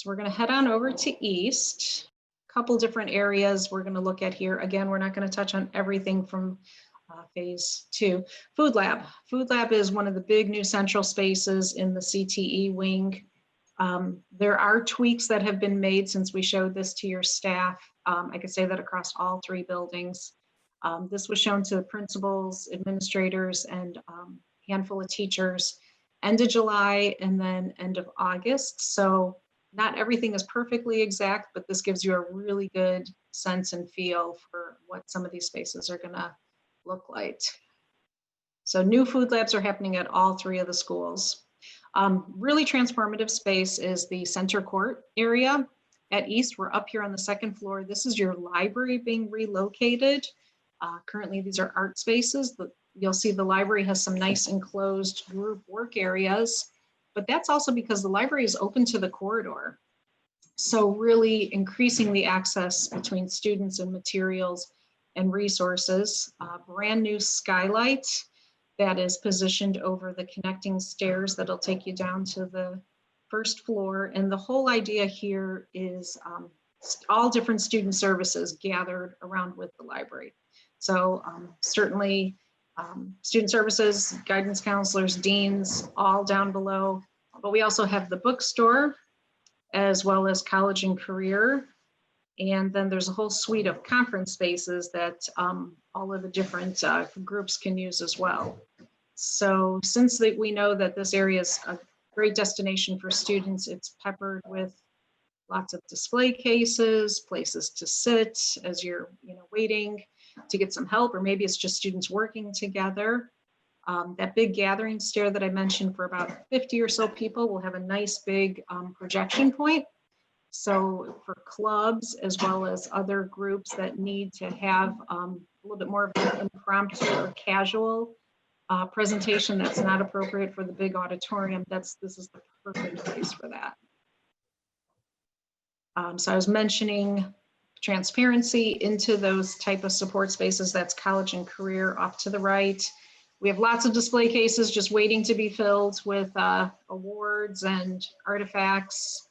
So we're going to head on over to East. A couple different areas we're going to look at here. Again, we're not going to touch on everything from phase 2. Food Lab. Food Lab is one of the big new central spaces in the CTE wing. There are tweaks that have been made since we showed this to your staff. I could say that across all 3 buildings. This was shown to principals, administrators, and handful of teachers end of July and then end of August. So not everything is perfectly exact, but this gives you a really good sense and feel for what some of these spaces are going to look like. So new food labs are happening at all 3 of the schools. Really transformative space is the center court area. At East, we're up here on the 2nd floor. This is your library being relocated. Currently, these are art spaces. You'll see the library has some nice enclosed group work areas, but that's also because the library is open to the corridor. So really increasing the access between students and materials and resources. Brand new skylight that is positioned over the connecting stairs that'll take you down to the 1st floor. And the whole idea here is all different student services gathered around with the library. So certainly student services, guidance counselors, deans, all down below. But we also have the bookstore, as well as college and career. And then there's a whole suite of conference spaces that all of the different groups can use as well. So since we know that this area is a great destination for students, it's peppered with lots of display cases, places to sit as you're waiting to get some help, or maybe it's just students working together. That big gathering stair that I mentioned for about 50 or so people will have a nice big projection point. So for clubs, as well as other groups that need to have a little bit more of an impromptu or casual presentation that's not appropriate for the big auditorium, this is the perfect place for that. So I was mentioning transparency into those type of support spaces. That's college and career off to the right. We have lots of display cases just waiting to be filled with awards and artifacts,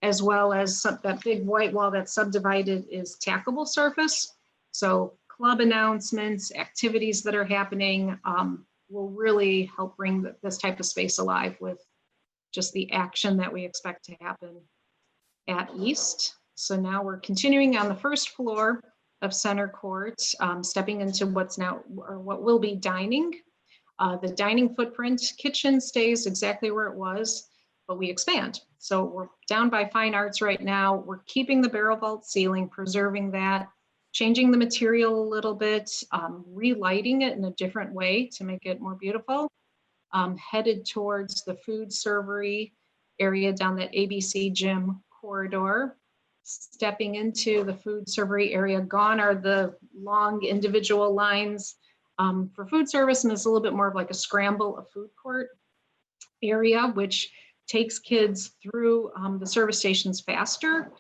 as well as that big white wall that's subdivided is tackable surface. So club announcements, activities that are happening will really help bring this type of space alive with just the action that we expect to happen at East. So now we're continuing on the 1st floor of center court, stepping into what's now, or what will be dining. The dining footprint, kitchen stays exactly where it was, but we expand. So we're down by fine arts right now. We're keeping the barrel vault ceiling, preserving that, changing the material a little bit, relighting it in a different way to make it more beautiful. Headed towards the food servery area down that ABC gym corridor. Stepping into the food servery area, gone are the long individual lines for food service, and it's a little bit more of like a scramble of food court area, which takes kids through the service stations faster.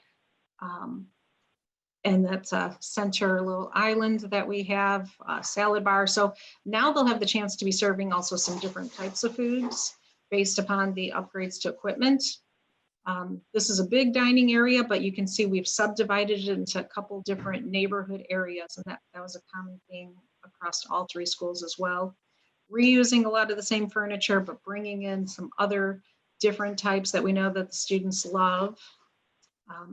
And that's a center little island that we have, salad bar. So now they'll have the chance to be serving also some different types of foods based upon the upgrades to equipment. This is a big dining area, but you can see we've subdivided it into a couple different neighborhood areas, and that was a common theme across all 3 schools as well. Reusing a lot of the same furniture, but bringing in some other different types that we know that the students love.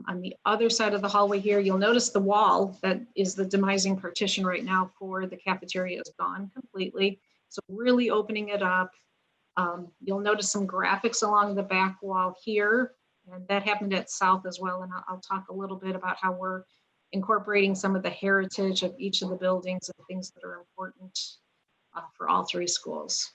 On the other side of the hallway here, you'll notice the wall that is the demising partition right now for the cafeteria is gone completely. So really opening it up. You'll notice some graphics along the back wall here, and that happened at South as well. And I'll talk a little bit about how we're incorporating some of the heritage of each of the buildings and things that are important for all 3 schools.